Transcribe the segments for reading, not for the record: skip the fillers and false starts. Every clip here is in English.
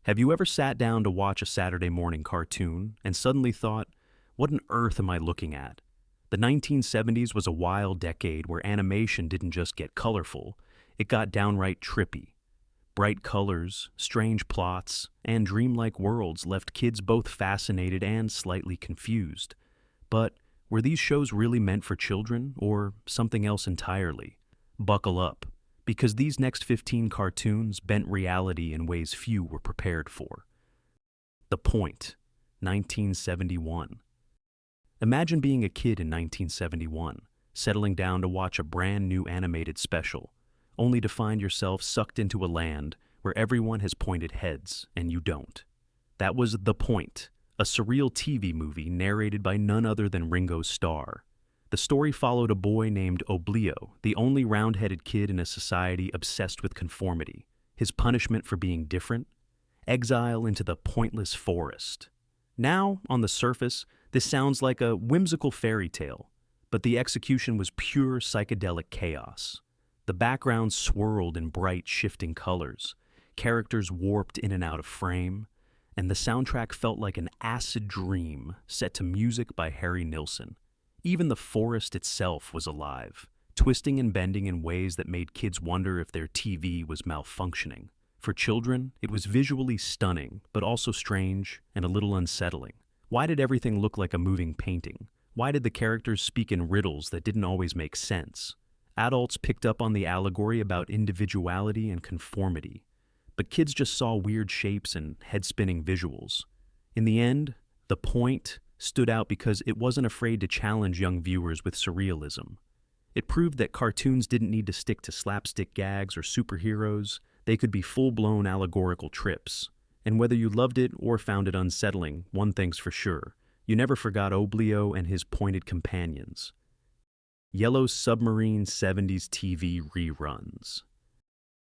Have you ever sat down to watch a Saturday morning cartoon and suddenly thought, what on earth am I looking at? The 1970s was a wild decade where animation didn't just get colorful, it got downright trippy. Bright colors, strange plots, and dreamlike worlds left kids both fascinated and slightly confused. But were these shows really meant for children, or something else entirely? Buckle up, because these next 15 cartoons bent reality in ways few were prepared for. The Point, 1971. Imagine being a kid in 1971, settling down to watch a brand new animated special, only to find yourself sucked into a land where everyone has pointed heads and you don't. That was The Point, a surreal TV movie narrated by none other than Ringo Starr. The story followed a boy named Oblio, the only round-headed kid in a society obsessed with conformity. His punishment for being different? Exile into the pointless forest. Now, on the surface, this sounds like a whimsical fairy tale, but the execution was pure psychedelic chaos. The background swirled in bright, shifting colors, characters warped in and out of frame, and the soundtrack felt like an acid dream set to music by Harry Nilsson. Even the forest itself was alive, twisting and bending in ways that made kids wonder if their TV was malfunctioning. For children, it was visually stunning, but also strange and a little unsettling. Why did everything look like a moving painting? Why did the characters speak in riddles that didn't always make sense? Adults picked up on the allegory about individuality and conformity, but kids just saw weird shapes and head-spinning visuals. In the end, The Point stood out because it wasn't afraid to challenge young viewers with surrealism. It proved that cartoons didn't need to stick to slapstick gags or superheroes. They could be full-blown allegorical trips. And whether you loved it or found it unsettling, one thing's for sure: you never forgot Oblio and his pointed companions. Yellow's Submarine 70s TV reruns.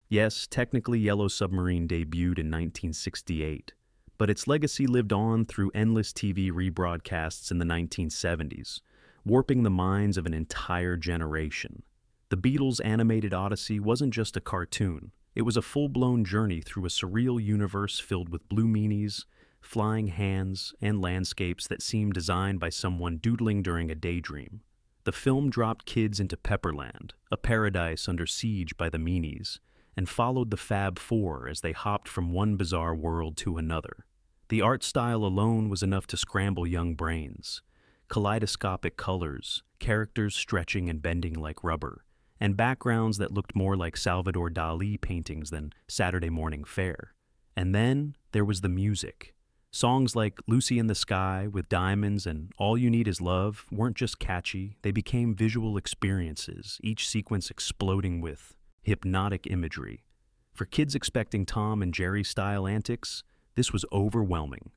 Yes, technically Yellow Submarine debuted in 1968, but its legacy lived on through endless TV rebroadcasts in the 1970s, warping the minds of an entire generation. The Beatles' animated Odyssey wasn't just a cartoon. It was a full-blown journey through a surreal universe filled with blue meanies, flying hands, and landscapes that seemed designed by someone doodling during a daydream. The film dropped kids into Pepperland, a paradise under siege by the meanies, and followed the Fab Four as they hopped from one bizarre world to another. The art style alone was enough to scramble young brains. Kaleidoscopic colors, characters stretching and bending like rubber, and backgrounds that looked more like Salvador Dali paintings than Saturday morning fare. And then there was the music. Songs like Lucy in the Sky with Diamonds and All You Need Is Love weren't just catchy, they became visual experiences, each sequence exploding with hypnotic imagery. For kids expecting Tom and Jerry-style antics, this was overwhelming.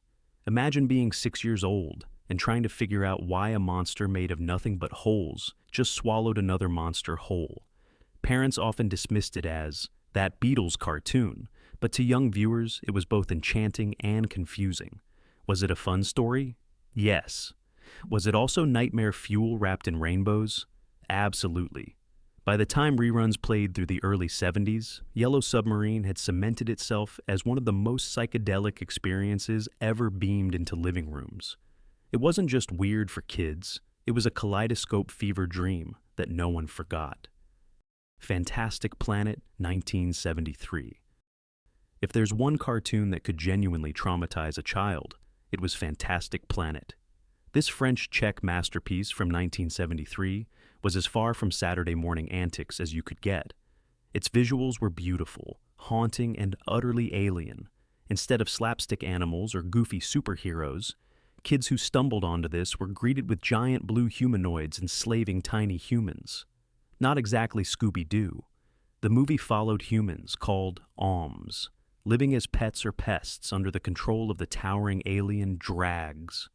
Imagine being 6 years old and trying to figure out why a monster made of nothing but holes just swallowed another monster whole. Parents often dismissed it as that Beatles cartoon, but to young viewers, it was both enchanting and confusing. Was it a fun story? Yes. Was it also nightmare fuel wrapped in rainbows? Absolutely. By the time reruns played through the early 70s, Yellow Submarine had cemented itself as one of the most psychedelic experiences ever beamed into living rooms. It wasn't just weird for kids, it was a kaleidoscope fever dream that no one forgot. Fantastic Planet, 1973. If there's one cartoon that could genuinely traumatize a child, it was Fantastic Planet. This French-Czech masterpiece from 1973 was as far from Saturday morning antics as you could get. Its visuals were beautiful, haunting, and utterly alien. Instead of slapstick animals or goofy superheroes, kids who stumbled onto this were greeted with giant blue humanoids enslaving tiny humans. Not exactly Scooby-Doo. The movie followed humans called Osmonds, living as pets or pests under the control of the towering alien Drags.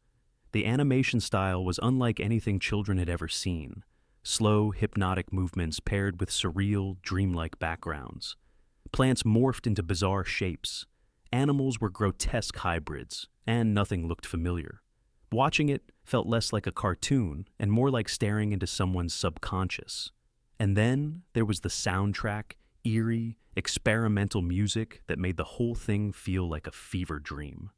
The animation style was unlike anything children had ever seen. Slow, hypnotic movements paired with surreal, dreamlike backgrounds. Plants morphed into bizarre shapes. Animals were grotesque hybrids, and nothing looked familiar. Watching it felt less like a cartoon and more like staring into someone's subconscious. And then there was the soundtrack, eerie, experimental music that made the whole thing feel like a fever dream.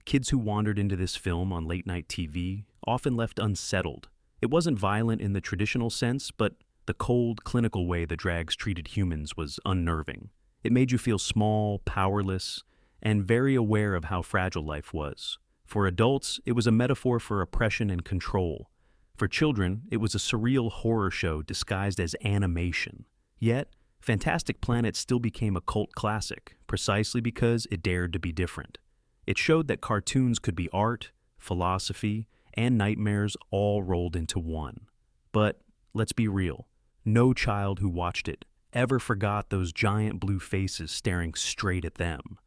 Kids who wandered into this film on late-night TV often left unsettled. It wasn't violent in the traditional sense, but the cold, clinical way the drags treated humans was unnerving. It made you feel small, powerless, and very aware of how fragile life was. For adults, it was a metaphor for oppression and control. For children, it was a surreal horror show disguised as animation. Yet, Fantastic Planet still became a cult classic, precisely because it dared to be different. It showed that cartoons could be art, philosophy, and nightmares all rolled into one. But, let's be real, no child who watched it ever forgot those giant blue faces staring straight at them.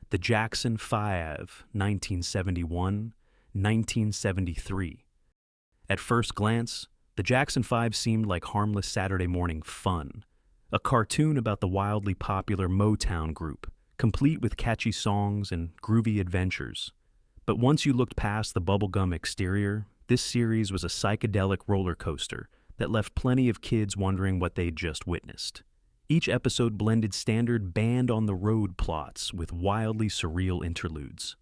The Jackson 5, 1971, 1973. At first glance, the Jackson 5 seemed like harmless Saturday morning fun. A cartoon about the wildly popular Motown group, complete with catchy songs and groovy adventures. But once you looked past the bubblegum exterior, this series was a psychedelic roller coaster that left plenty of kids wondering what they'd just witnessed. Each episode blended standard band-on-the-road plots with wildly surreal interludes.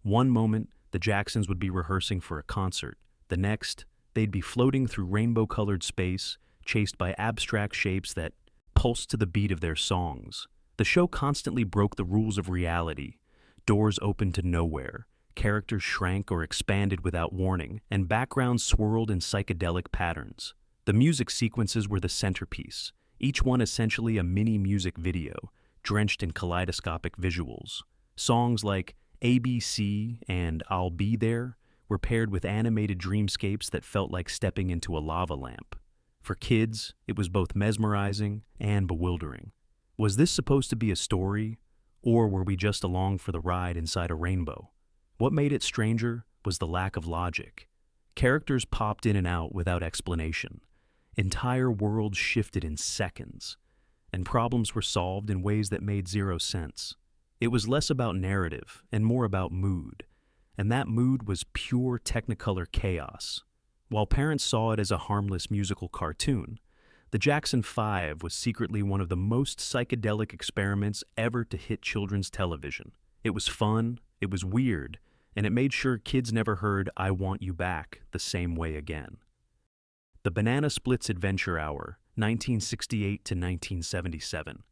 One moment, the Jacksons would be rehearsing for a concert. The next, they'd be floating through rainbow-colored space, chased by abstract shapes that pulsed to the beat of their songs. The show constantly broke the rules of reality. Doors opened to nowhere, characters shrank or expanded without warning, and backgrounds swirled in psychedelic patterns. The music sequences were the centerpiece, each one essentially a mini music video, drenched in kaleidoscopic visuals. Songs like ABC and I'll Be There were paired with animated dreamscapes that felt like stepping into a lava lamp. For kids, it was both mesmerizing and bewildering. Was this supposed to be a story, or were we just along for the ride inside a rainbow? What made it stranger was the lack of logic. Characters popped in and out without explanation. Entire worlds shifted in seconds, and problems were solved in ways that made zero sense. It was less about narrative and more about mood, and that mood was pure Technicolor chaos. While parents saw it as a harmless musical cartoon, the Jackson 5 was secretly one of the most psychedelic experiments ever to hit children's television. It was fun, it was weird, and it made sure kids never heard "I Want You Back" the same way again. The Banana Splits Adventure Hour, 1968 to 1977.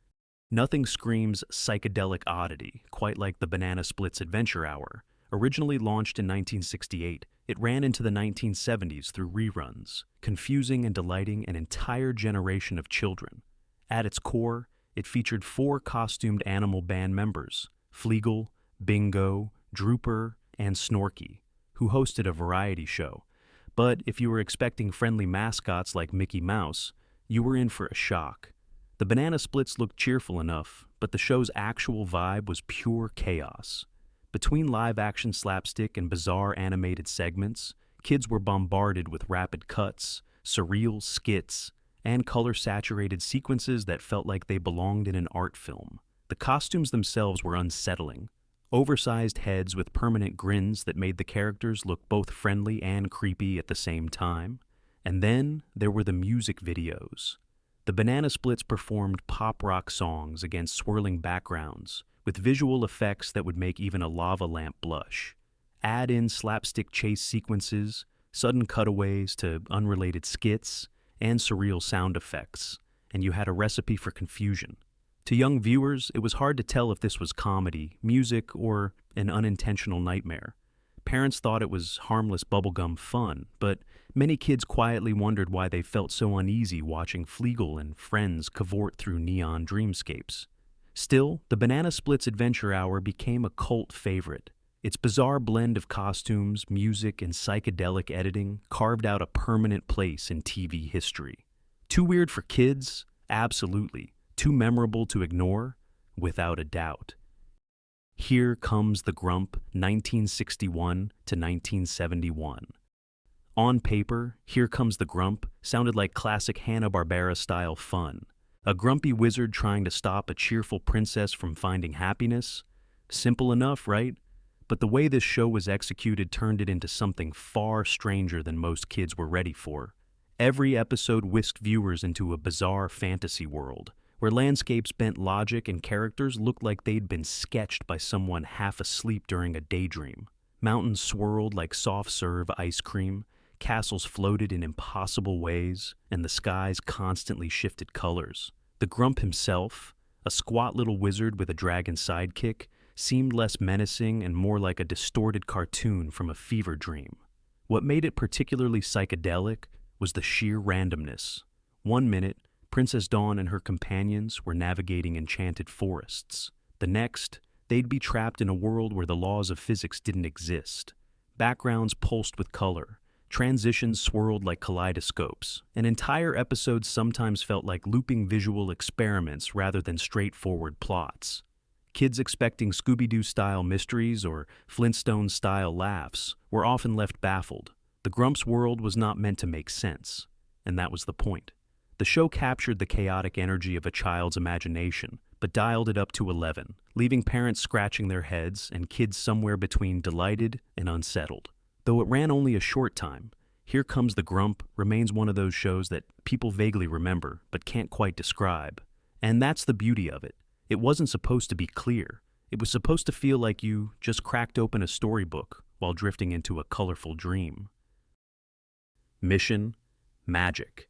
Nothing screams psychedelic oddity quite like the Banana Splits Adventure Hour. Originally launched in 1968, it ran into the 1970s through reruns, confusing and delighting an entire generation of children. At its core, it featured 4 costumed animal band members, Fleagle, Bingo, Drooper, and Snorky, who hosted a variety show. But if you were expecting friendly mascots like Mickey Mouse, you were in for a shock. The Banana Splits looked cheerful enough, but the show's actual vibe was pure chaos. Between live-action slapstick and bizarre animated segments, kids were bombarded with rapid cuts, surreal skits, and color-saturated sequences that felt like they belonged in an art film. The costumes themselves were unsettling. Oversized heads with permanent grins that made the characters look both friendly and creepy at the same time. And then there were the music videos. The Banana Splits performed pop-rock songs against swirling backgrounds, with visual effects that would make even a lava lamp blush. Add in slapstick chase sequences, sudden cutaways to unrelated skits, and surreal sound effects, and you had a recipe for confusion. To young viewers, it was hard to tell if this was comedy, music, or an unintentional nightmare. Parents thought it was harmless bubblegum fun, but many kids quietly wondered why they felt so uneasy watching Fleagle and friends cavort through neon dreamscapes. Still, the Banana Splits Adventure Hour became a cult favorite. Its bizarre blend of costumes, music, and psychedelic editing carved out a permanent place in TV history. Too weird for kids? Absolutely. Too memorable to ignore? Without a doubt. Here Comes the Grump, 1961 to 1971. On paper, Here Comes the Grump sounded like classic Hanna-Barbera-style fun. A grumpy wizard trying to stop a cheerful princess from finding happiness? Simple enough, right? But the way this show was executed turned it into something far stranger than most kids were ready for. Every episode whisked viewers into a bizarre fantasy world, where landscapes bent logic and characters looked like they'd been sketched by someone half asleep during a daydream. Mountains swirled like soft-serve ice cream, castles floated in impossible ways, and the skies constantly shifted colors. The Grump himself, a squat little wizard with a dragon sidekick, seemed less menacing and more like a distorted cartoon from a fever dream. What made it particularly psychedelic was the sheer randomness. One minute, Princess Dawn and her companions were navigating enchanted forests. The next, they'd be trapped in a world where the laws of physics didn't exist. Backgrounds pulsed with color, transitions swirled like kaleidoscopes, and entire episodes sometimes felt like looping visual experiments rather than straightforward plots. Kids expecting Scooby-Doo-style mysteries or Flintstone-style laughs were often left baffled. The Grump's world was not meant to make sense, and that was the point. The show captured the chaotic energy of a child's imagination, but dialed it up to 11, leaving parents scratching their heads and kids somewhere between delighted and unsettled. Though it ran only a short time, Here Comes the Grump remains one of those shows that people vaguely remember but can't quite describe. And that's the beauty of it. It wasn't supposed to be clear. It was supposed to feel like you just cracked open a storybook while drifting into a colorful dream. Mission Magic,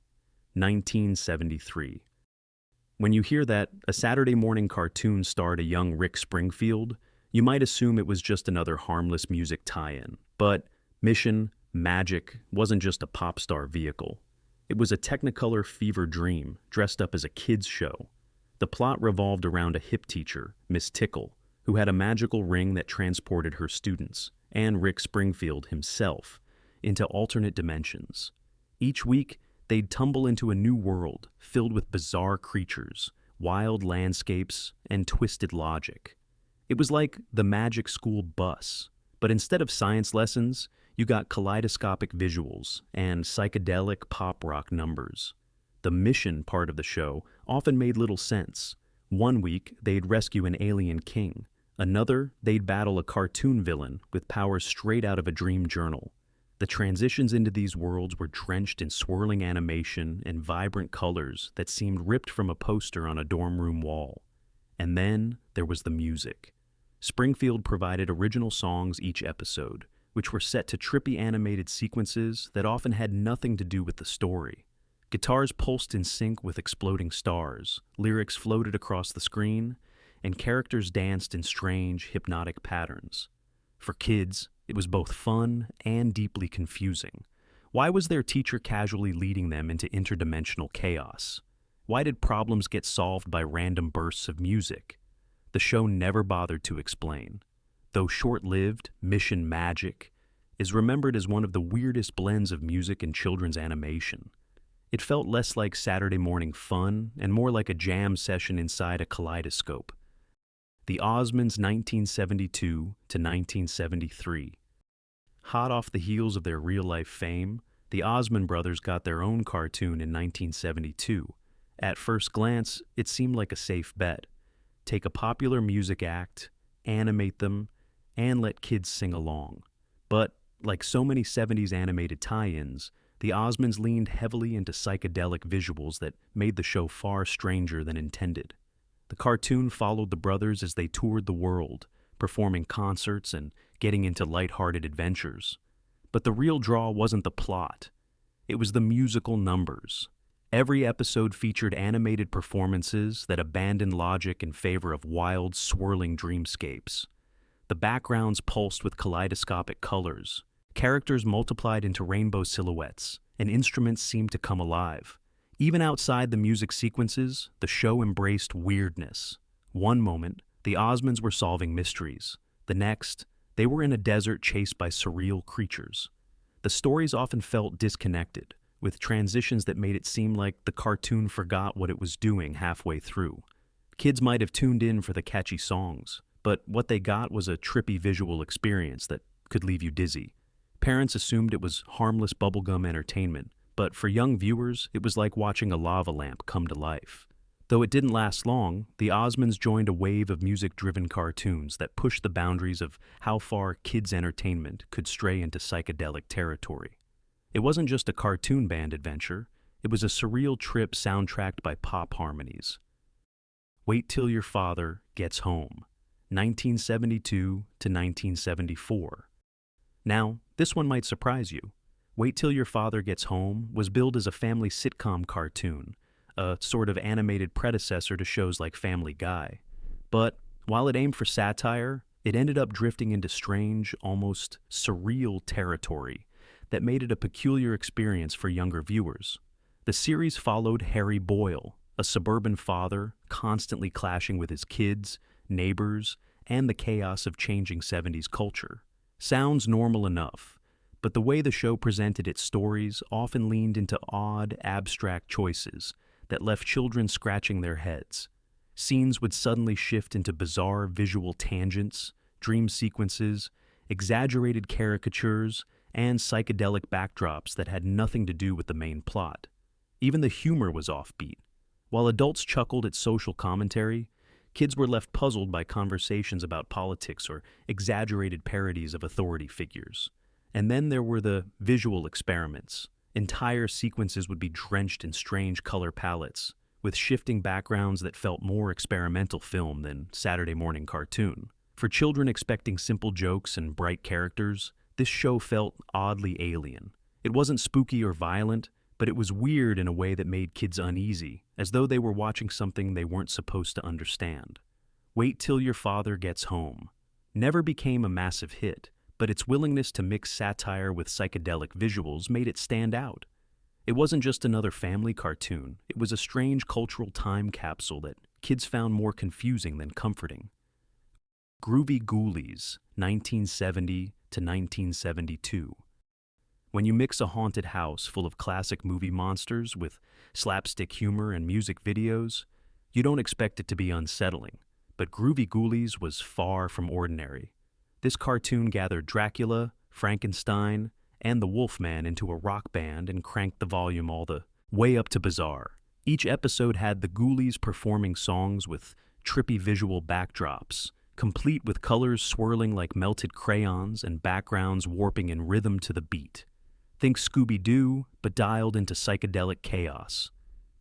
1973. When you hear that a Saturday morning cartoon starred a young Rick Springfield, you might assume it was just another harmless music tie-in. But Mission Magic wasn't just a pop star vehicle. It was a Technicolor fever dream dressed up as a kids' show. The plot revolved around a hip teacher, Miss Tickle, who had a magical ring that transported her students, and Rick Springfield himself, into alternate dimensions. Each week, they'd tumble into a new world filled with bizarre creatures, wild landscapes, and twisted logic. It was like the Magic School Bus, but instead of science lessons, you got kaleidoscopic visuals and psychedelic pop rock numbers. The mission part of the show often made little sense. One week, they'd rescue an alien king. Another, they'd battle a cartoon villain with powers straight out of a dream journal. The transitions into these worlds were drenched in swirling animation and vibrant colors that seemed ripped from a poster on a dorm room wall. And then there was the music. Springfield provided original songs each episode, which were set to trippy animated sequences that often had nothing to do with the story. Guitars pulsed in sync with exploding stars, lyrics floated across the screen, and characters danced in strange, hypnotic patterns. For kids, it was both fun and deeply confusing. Why was their teacher casually leading them into interdimensional chaos? Why did problems get solved by random bursts of music? The show never bothered to explain. Though short-lived, Mission Magic is remembered as one of the weirdest blends of music and children's animation. It felt less like Saturday morning fun and more like a jam session inside a kaleidoscope. The Osmonds 1972 to 1973. Hot off the heels of their real-life fame, the Osmond brothers got their own cartoon in 1972. At first glance, it seemed like a safe bet. Take a popular music act, animate them, and let kids sing along. But, like so many 70s animated tie-ins, the Osmonds leaned heavily into psychedelic visuals that made the show far stranger than intended. The cartoon followed the brothers as they toured the world, performing concerts and getting into lighthearted adventures. But the real draw wasn't the plot. It was the musical numbers. Every episode featured animated performances that abandoned logic in favor of wild, swirling dreamscapes. The backgrounds pulsed with kaleidoscopic colors. Characters multiplied into rainbow silhouettes, and instruments seemed to come alive. Even outside the music sequences, the show embraced weirdness. One moment, the Osmonds were solving mysteries. The next, they were in a desert chased by surreal creatures. The stories often felt disconnected, with transitions that made it seem like the cartoon forgot what it was doing halfway through. Kids might have tuned in for the catchy songs, but what they got was a trippy visual experience that could leave you dizzy. Parents assumed it was harmless bubblegum entertainment, but for young viewers, it was like watching a lava lamp come to life. Though it didn't last long, the Osmonds joined a wave of music-driven cartoons that pushed the boundaries of how far kids' entertainment could stray into psychedelic territory. It wasn't just a cartoon band adventure, it was a surreal trip soundtracked by pop harmonies. Wait Till Your Father Gets Home, 1972 to 1974. Now, this one might surprise you. Wait Till Your Father Gets Home was billed as a family sitcom cartoon, a sort of animated predecessor to shows like Family Guy. But while it aimed for satire, it ended up drifting into strange, almost surreal territory that made it a peculiar experience for younger viewers. The series followed Harry Boyle, a suburban father constantly clashing with his kids, neighbors, and the chaos of changing 70s culture. Sounds normal enough, but the way the show presented its stories often leaned into odd, abstract choices that left children scratching their heads. Scenes would suddenly shift into bizarre visual tangents, dream sequences, exaggerated caricatures, and psychedelic backdrops that had nothing to do with the main plot. Even the humor was offbeat. While adults chuckled at social commentary, kids were left puzzled by conversations about politics or exaggerated parodies of authority figures. And then there were the visual experiments. Entire sequences would be drenched in strange color palettes, with shifting backgrounds that felt more experimental film than Saturday morning cartoon. For children expecting simple jokes and bright characters, this show felt oddly alien. It wasn't spooky or violent, but it was weird in a way that made kids uneasy, as though they were watching something they weren't supposed to understand. Wait Till Your Father Gets Home never became a massive hit, but its willingness to mix satire with psychedelic visuals made it stand out. It wasn't just another family cartoon, it was a strange cultural time capsule that kids found more confusing than comforting. Groovy Ghoulies, 1970 to 1972. When you mix a haunted house full of classic movie monsters with slapstick humor and music videos, you don't expect it to be unsettling, but Groovy Ghoulies was far from ordinary. This cartoon gathered Dracula, Frankenstein, and the Wolfman into a rock band and cranked the volume all the way up to bizarre. Each episode had the Ghoulies performing songs with trippy visual backdrops, complete with colors swirling like melted crayons and backgrounds warping in rhythm to the beat. Think Scooby-Doo, but dialed into psychedelic chaos.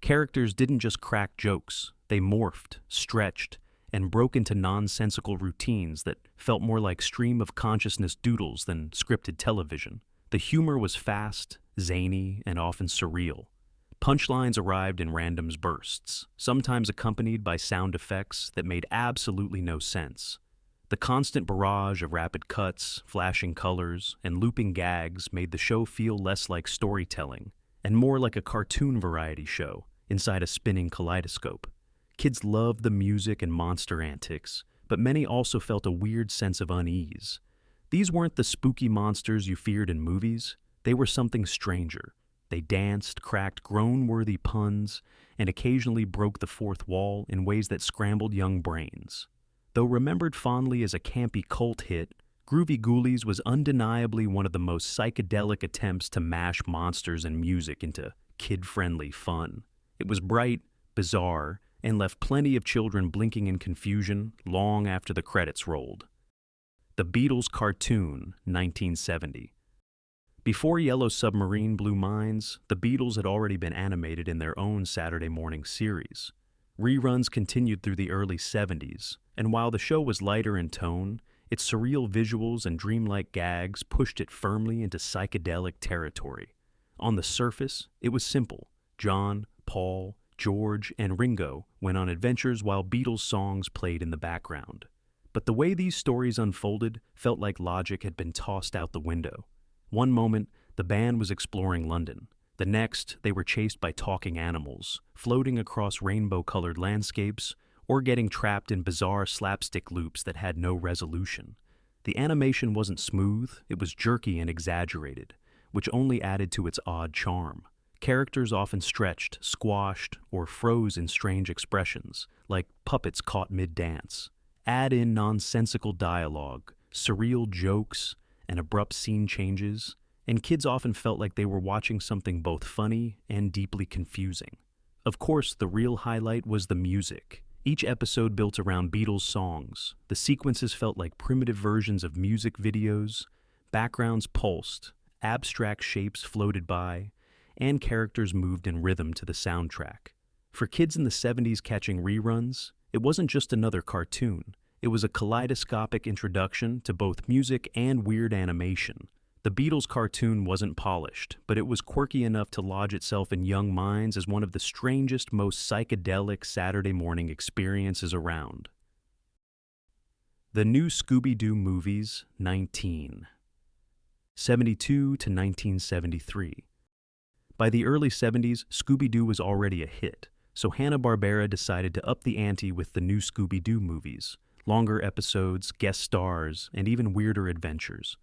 Characters didn't just crack jokes, they morphed, stretched, and broke into nonsensical routines that felt more like stream-of-consciousness doodles than scripted television. The humor was fast, zany, and often surreal. Punchlines arrived in random bursts, sometimes accompanied by sound effects that made absolutely no sense. The constant barrage of rapid cuts, flashing colors, and looping gags made the show feel less like storytelling and more like a cartoon variety show inside a spinning kaleidoscope. Kids loved the music and monster antics, but many also felt a weird sense of unease. These weren't the spooky monsters you feared in movies, they were something stranger. They danced, cracked groan-worthy puns, and occasionally broke the fourth wall in ways that scrambled young brains. Though remembered fondly as a campy cult hit, Groovy Ghoulies was undeniably one of the most psychedelic attempts to mash monsters and music into kid-friendly fun. It was bright, bizarre, and left plenty of children blinking in confusion long after the credits rolled. The Beatles Cartoon, 1970. Before Yellow Submarine blew minds, the Beatles had already been animated in their own Saturday morning series. Reruns continued through the early 70s, and while the show was lighter in tone, its surreal visuals and dreamlike gags pushed it firmly into psychedelic territory. On the surface, it was simple. John, Paul, George, and Ringo went on adventures while Beatles songs played in the background. But the way these stories unfolded felt like logic had been tossed out the window. One moment, the band was exploring London. The next, they were chased by talking animals, floating across rainbow-colored landscapes, or getting trapped in bizarre slapstick loops that had no resolution. The animation wasn't smooth, it was jerky and exaggerated, which only added to its odd charm. Characters often stretched, squashed, or froze in strange expressions, like puppets caught mid-dance. Add in nonsensical dialogue, surreal jokes, and abrupt scene changes, and kids often felt like they were watching something both funny and deeply confusing. Of course, the real highlight was the music. Each episode built around Beatles songs. The sequences felt like primitive versions of music videos, backgrounds pulsed, abstract shapes floated by, and characters moved in rhythm to the soundtrack. For kids in the 70s catching reruns, it It wasn't just another cartoon. It was a kaleidoscopic introduction to both music and weird animation. The Beatles cartoon wasn't polished, but it was quirky enough to lodge itself in young minds as one of the strangest, most psychedelic Saturday morning experiences around. The new Scooby-Doo Movies, 1972 to 1973. By the early 70s, Scooby-Doo was already a hit, so Hanna-Barbera decided to up the ante with the new Scooby-Doo movies. Longer episodes, guest stars, and even weirder adventures.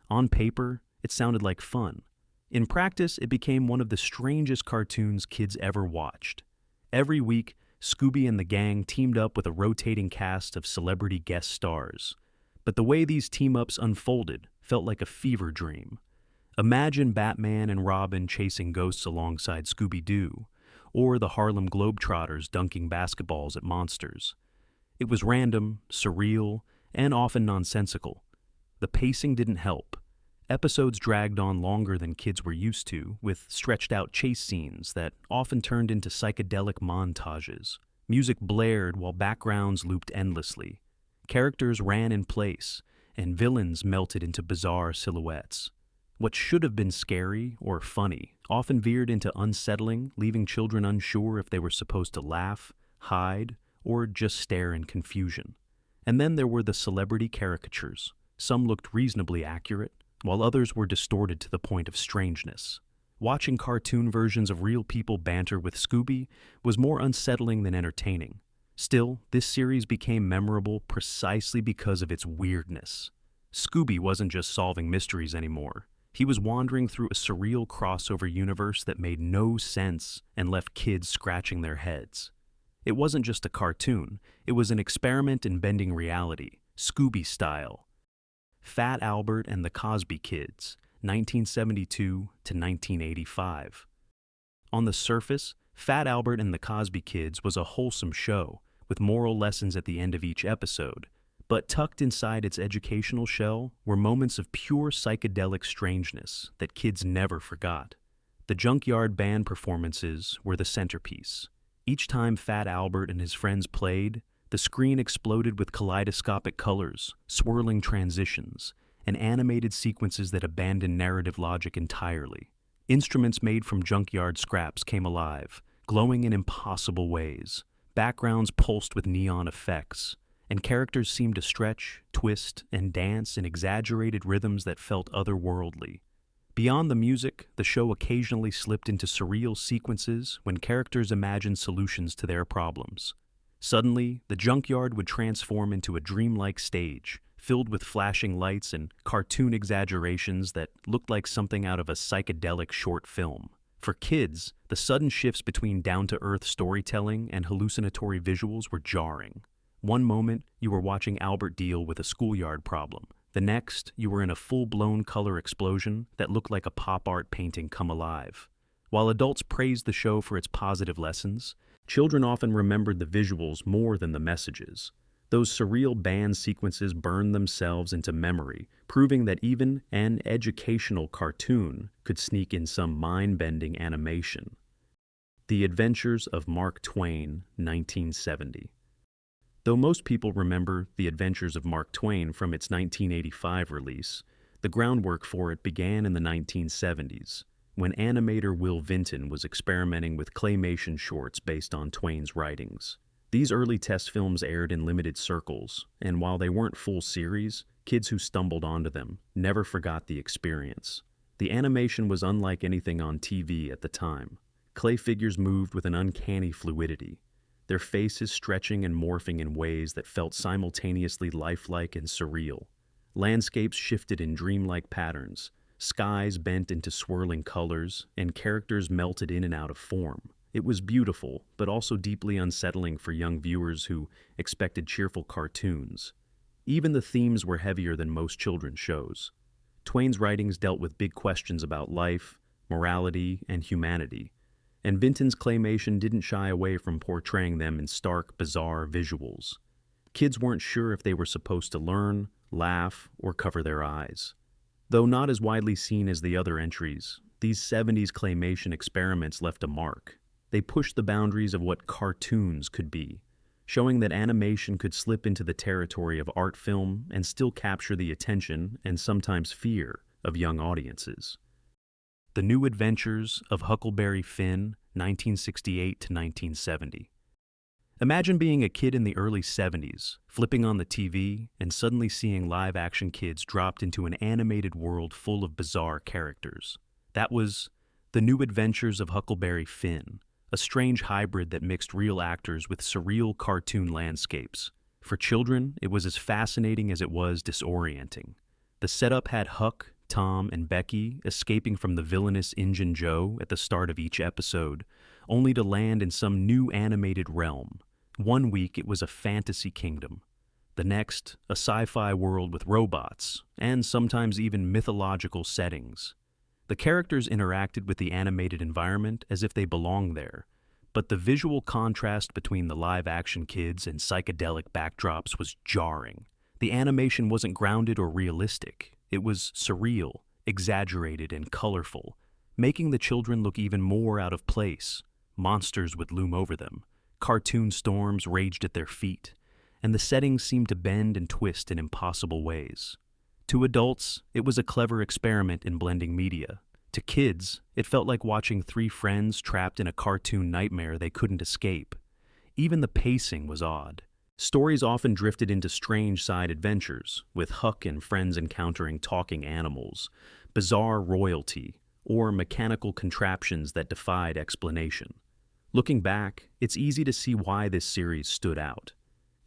On paper, it sounded like fun. In practice, it became one of the strangest cartoons kids ever watched. Every week, Scooby and the gang teamed up with a rotating cast of celebrity guest stars. But the way these team-ups unfolded felt like a fever dream. Imagine Batman and Robin chasing ghosts alongside Scooby-Doo, or the Harlem Globetrotters dunking basketballs at monsters. It was random, surreal, and often nonsensical. The pacing didn't help. Episodes dragged on longer than kids were used to, with stretched-out chase scenes that often turned into psychedelic montages. Music blared while backgrounds looped endlessly. Characters ran in place, and villains melted into bizarre silhouettes. What should have been scary or funny often veered into unsettling, leaving children unsure if they were supposed to laugh, hide, or just stare in confusion. And then there were the celebrity caricatures. Some looked reasonably accurate, while others were distorted to the point of strangeness. Watching cartoon versions of real people banter with Scooby was more unsettling than entertaining. Still, this series became memorable precisely because of its weirdness. Scooby wasn't just solving mysteries anymore. He was wandering through a surreal crossover universe that made no sense and left kids scratching their heads. It wasn't just a cartoon, it was an experiment in bending reality, Scooby style. Fat Albert and the Cosby Kids, 1972 to 1985. On the surface, Fat Albert and the Cosby Kids was a wholesome show, with moral lessons at the end of each episode, but tucked inside its educational shell were moments of pure psychedelic strangeness that kids never forgot. The Junkyard Band performances were the centerpiece. Each time Fat Albert and his friends played, the screen exploded with kaleidoscopic colors, swirling transitions, and animated sequences that abandoned narrative logic entirely. Instruments made from junkyard scraps came alive, glowing in impossible ways. Backgrounds pulsed with neon effects, and characters seemed to stretch, twist, and dance in exaggerated rhythms that felt otherworldly. Beyond the music, the show occasionally slipped into surreal sequences when characters imagined solutions to their problems. Suddenly, the junkyard would transform into a dreamlike stage, filled with flashing lights and cartoon exaggerations that looked like something out of a psychedelic short film. For kids, the sudden shifts between down-to-earth storytelling and hallucinatory visuals were jarring. One moment, you were watching Albert deal with a schoolyard problem. The next, you were in a full-blown color explosion that looked like a pop art painting come alive. While adults praised the show for its positive lessons, children often remembered the visuals more than the messages. Those surreal band sequences burned themselves into memory, proving that even an educational cartoon could sneak in some mind-bending animation. The Adventures of Mark Twain, 1970. Though most people remember The Adventures of Mark Twain from its 1985 release, the groundwork for it began in the 1970s, when animator Will Vinton was experimenting with claymation shorts based on Twain's writings. These early test films aired in limited circles, and while they weren't full series, kids who stumbled onto them never forgot the experience. The animation was unlike anything on TV at the time. Clay figures moved with an uncanny fluidity, their faces stretching and morphing in ways that felt simultaneously lifelike and surreal. Landscapes shifted in dreamlike patterns, skies bent into swirling colors, and characters melted in and out of form. It was beautiful, but also deeply unsettling for young viewers who expected cheerful cartoons. Even the themes were heavier than most children's shows. Twain's writings dealt with big questions about life, morality, and humanity, and Vinton's claymation didn't shy away from portraying them in stark, bizarre visuals. Kids weren't sure if they were supposed to learn, laugh, or cover their eyes. Though not as widely seen as the other entries, these 70s claymation experiments left a mark. They pushed the boundaries of what cartoons could be, showing that animation could slip into the territory of art film and still capture the attention and sometimes fear of young audiences. The New Adventures of Huckleberry Finn, 1968 to 1970. Imagine being a kid in the early 70s, flipping on the TV, and suddenly seeing live-action kids dropped into an animated world full of bizarre characters. That was The New Adventures of Huckleberry Finn, a strange hybrid that mixed real actors with surreal cartoon landscapes. For children, it was as fascinating as it was disorienting. The setup had Huck, Tom, and Becky escaping from the villainous Injun Joe at the start of each episode, only to land in some new animated realm. One week it was a fantasy kingdom. The next, a sci-fi world with robots, and sometimes even mythological settings. The characters interacted with the animated environment as if they belonged there, but the visual contrast between the live-action kids and psychedelic backdrops was jarring. The animation wasn't grounded or realistic. It was surreal, exaggerated, and colorful, making the children look even more out of place. Monsters would loom over them. Cartoon storms raged at their feet, and the settings seemed to bend and twist in impossible ways. To adults, it was a clever experiment in blending media. To kids, it felt like watching three friends trapped in a cartoon nightmare they couldn't escape. Even the pacing was odd. Stories often drifted into strange side adventures, with Huck and friends encountering talking animals, bizarre royalty, or mechanical contraptions that defied explanation. Looking back, it's easy to see why this series stood out.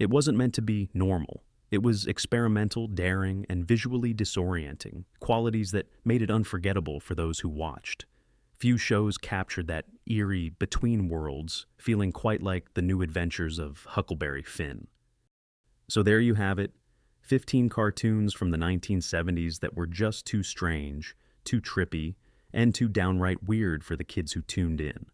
It wasn't meant to be normal. It was experimental, daring, and visually disorienting, qualities that made it unforgettable for those who watched. Few shows captured that eerie between worlds, feeling quite like The New Adventures of Huckleberry Finn. So there you have it, 15 cartoons from the 1970s that were just too strange, too trippy, and too downright weird for the kids who tuned in.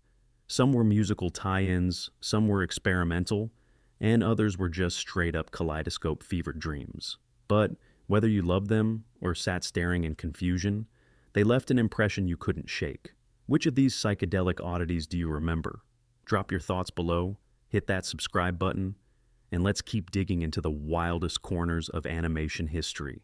Some were musical tie-ins, some were experimental, and others were just straight-up kaleidoscope fever dreams. But whether you loved them or sat staring in confusion, they left an impression you couldn't shake. Which of these psychedelic oddities do you remember? Drop your thoughts below, hit that subscribe button, and let's keep digging into the wildest corners of animation history.